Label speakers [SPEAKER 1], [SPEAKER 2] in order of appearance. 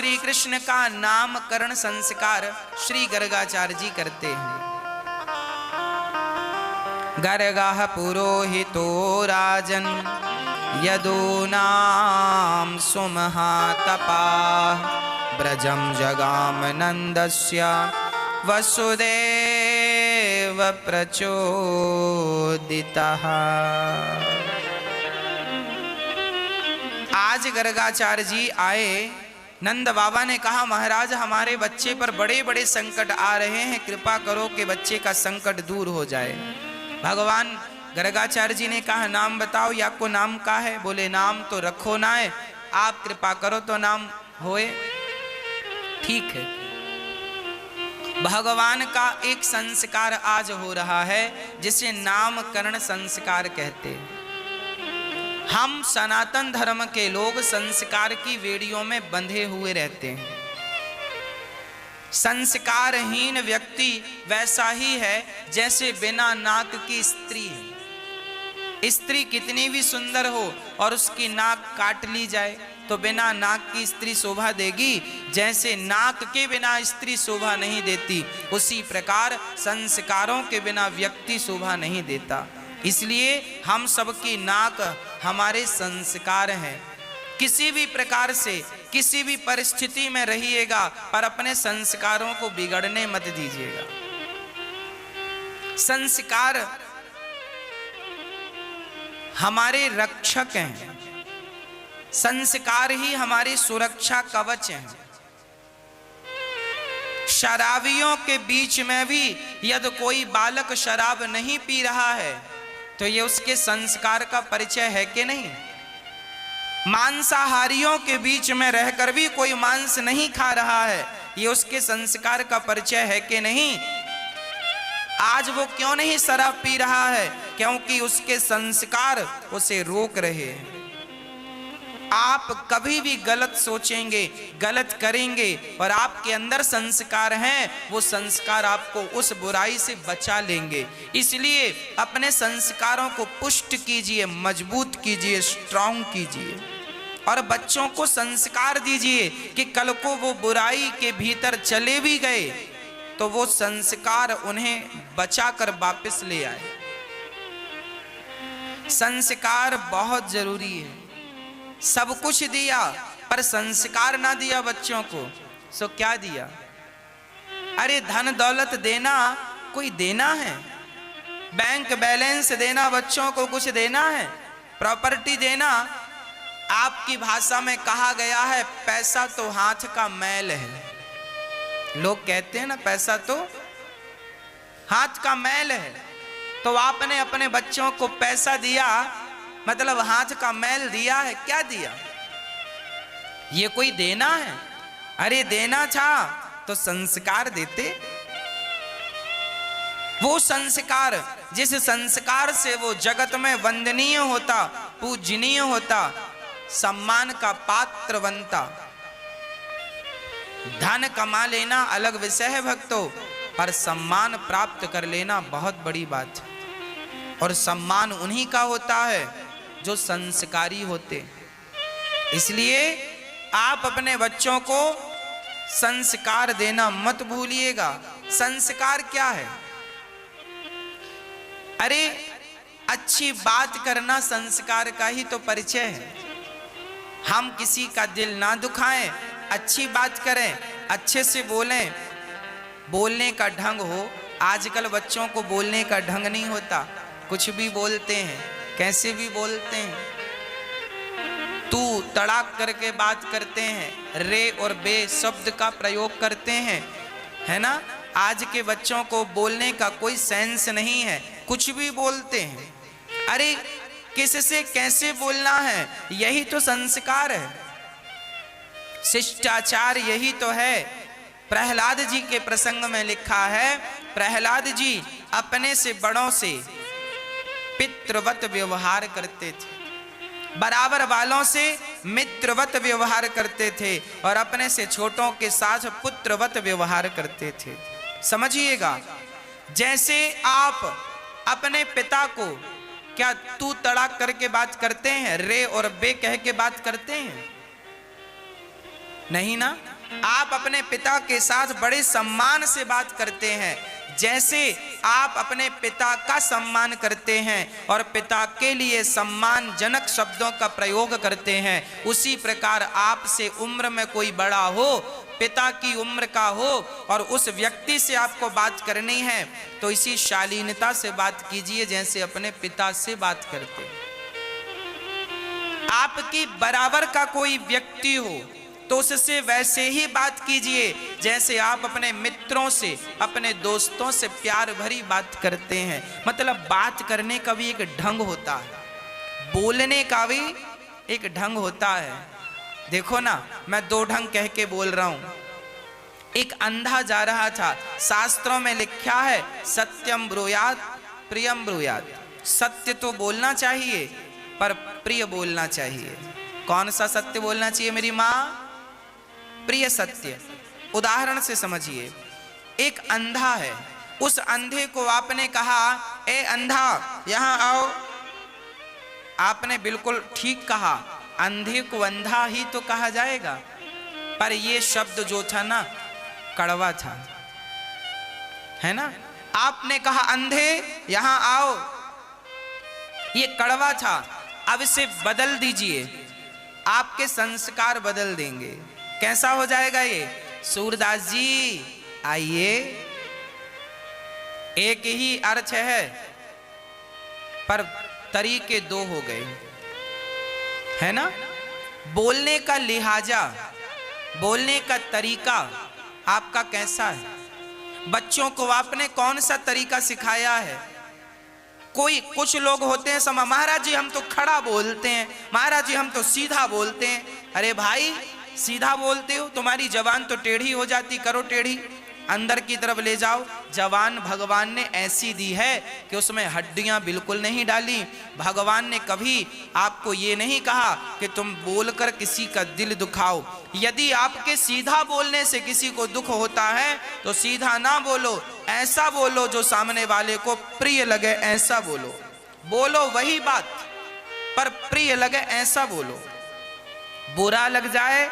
[SPEAKER 1] श्री कृष्ण का नामकरण संस्कार श्री गर्गाचार्य जी करते हैं। गर्गः पुरोहितो राजन यदूनां सुमहातपाः ब्रजं जगाम नन्दस्य वसुदेव प्रचोदितः। आज गर्गाचार्य जी आए, नंद बाबा ने कहा महाराज हमारे बच्चे पर बड़े बड़े संकट आ रहे हैं, कृपा करो कि बच्चे का संकट दूर हो जाए। भगवान गर्गाचार्य जी ने कहा नाम बताओ, या को नाम का है? बोले नाम तो रखो ना है, आप कृपा करो तो नाम होए। ठीक है, भगवान का एक संस्कार आज हो रहा है जिसे नामकरण संस्कार कहते हैं। हम सनातन धर्म के लोग संस्कार की वेड़ियों में बंधे हुए रहते हैं। संस्कारहीन व्यक्ति वैसा ही है जैसे बिना नाक की स्त्री है। स्त्री कितनी भी सुंदर हो और उसकी नाक काट ली जाए तो बिना नाक की स्त्री शोभा देगी, जैसे नाक के बिना स्त्री शोभा नहीं देती, उसी प्रकार संस्कारों के बिना व्यक्ति शोभा नहीं देता। इसलिए हम सबकी नाक हमारे संस्कार हैं। किसी भी प्रकार से किसी भी परिस्थिति में रहिएगा पर अपने संस्कारों को बिगड़ने मत दीजिएगा। संस्कार हमारे रक्षक हैं, संस्कार ही हमारी सुरक्षा कवच हैं। शराबियों के बीच में भी यदि कोई बालक शराब नहीं पी रहा है तो ये उसके संस्कार का परिचय है कि नहीं? मांसाहारियों के बीच में रहकर भी कोई मांस नहीं खा रहा है, ये उसके संस्कार का परिचय है कि नहीं? आज वो क्यों नहीं शराब पी रहा है? क्योंकि उसके संस्कार उसे रोक रहे हैं। आप कभी भी गलत सोचेंगे, गलत करेंगे और आपके अंदर संस्कार हैं, वो संस्कार आपको उस बुराई से बचा लेंगे। इसलिए अपने संस्कारों को पुष्ट कीजिए, मजबूत कीजिए, स्ट्रांग कीजिए और बच्चों को संस्कार दीजिए कि कल को वो बुराई के भीतर चले भी गए तो वो संस्कार उन्हें बचाकर वापस ले आए। संस्कार बहुत जरूरी है। सब कुछ दिया पर संस्कार ना दिया बच्चों को, सो क्या दिया? अरे धन दौलत देना कोई देना है? बैंक बैलेंस देना बच्चों को कुछ देना है? प्रॉपर्टी देना? आपकी भाषा में कहा गया है पैसा तो हाथ का मैल है। लोग कहते हैं ना पैसा तो हाथ का मैल है। तो आपने अपने बच्चों को पैसा दिया मतलब हाथ का मैल दिया है। क्या दिया? ये कोई देना है? अरे देना था तो संस्कार देते। वो संस्कार जिस संस्कार से वो जगत में वंदनीय होता, पूजनीय होता, सम्मान का पात्र बनता। धन कमा लेना अलग विषय है भक्तों, पर सम्मान प्राप्त कर लेना बहुत बड़ी बात है। और सम्मान उन्हीं का होता है जो संस्कारी होते। इसलिए आप अपने बच्चों को संस्कार देना मत भूलिएगा। संस्कार क्या है? अरे अच्छी बात करना संस्कार का ही तो परिचय है। हम किसी का दिल ना दुखाएं, अच्छी बात करें, अच्छे से बोलें, बोलने का ढंग हो। आजकल बच्चों को बोलने का ढंग नहीं होता, कुछ भी बोलते हैं, कैसे भी बोलते हैं, तू तड़ाक करके बात करते हैं, रे और बे शब्द का प्रयोग करते हैं, है ना। आज के बच्चों को बोलने का कोई सेंस नहीं है, कुछ भी बोलते हैं। अरे किससे कैसे बोलना है, यही तो संस्कार है, शिष्टाचार यही तो है। प्रहलाद जी के प्रसंग में लिखा है, प्रहलाद जी अपने से बड़ों से पितृवत व्यवहार करते थे, बराबर वालों से मित्रवत व्यवहार करते थे और अपने से छोटों के साथ पुत्रवत व्यवहार करते थे। समझिएगा, जैसे आप अपने पिता को क्या तू तड़ाक करके बात करते हैं, रे और बे कह के बात करते हैं? नहीं ना। आप अपने पिता के साथ बड़े सम्मान से बात करते हैं। जैसे आप अपने पिता का सम्मान करते हैं और पिता के लिए सम्मानजनक शब्दों का प्रयोग करते हैं, उसी प्रकार आपसे उम्र में कोई बड़ा हो, पिता की उम्र का हो और उस व्यक्ति से आपको बात करनी है तो इसी शालीनता से बात कीजिए जैसे अपने पिता से बात करते हैं। आपकी बराबर का कोई व्यक्ति हो तो उससे वैसे ही बात कीजिए जैसे आप अपने मित्रों से, अपने दोस्तों से प्यार भरी बात करते हैं। मतलब बात करने का भी एक ढंग होता है, बोलने का भी एक ढंग होता है। देखो ना, मैं दो ढंग कह के बोल रहा हूं। एक अंधा जा रहा था, शास्त्रों में लिखा है सत्यम ब्रूयात प्रियम ब्रूयात। सत्य तो बोलना चाहिए पर प्रिय बोलना चाहिए। कौन सा सत्य बोलना चाहिए मेरी माँ? प्रिय सत्य। उदाहरण से समझिए, एक अंधा है, उस अंधे को आपने कहा ए अंधा यहां आओ। आपने बिल्कुल ठीक कहा, अंधे को अंधा ही तो कहा जाएगा, पर ये शब्द जो था ना कड़वा था, है ना। आपने कहा अंधे यहां आओ, ये कड़वा था। अब इसे बदल दीजिए, आपके संस्कार बदल देंगे। कैसा हो जाएगा ये? सूरदास जी आइए, एक ही अर्थ है पर तरीके दो हो गए, है ना। बोलने का लिहाजा, बोलने का तरीका आपका कैसा है? बच्चों को आपने कौन सा तरीका सिखाया है? कुछ लोग होते हैं समा महाराज जी हम तो खड़ा बोलते हैं, महाराज जी हम तो सीधा बोलते हैं। अरे भाई सीधा बोलते हो, तुम्हारी जबान तो टेढ़ी हो जाती, करो टेढ़ी, अंदर की तरफ ले जाओ। जबान भगवान ने ऐसी दी है कि उसमें हड्डियां बिल्कुल नहीं डाली। भगवान ने कभी आपको ये नहीं कहा कि तुम बोलकर किसी का दिल दुखाओ। यदि आपके सीधा बोलने से किसी को दुख होता है तो सीधा ना बोलो, ऐसा बोलो जो सामने वाले को प्रिय लगे, ऐसा बोलो। बोलो वही बात पर प्रिय लगे ऐसा बोलो। बुरा लग जाए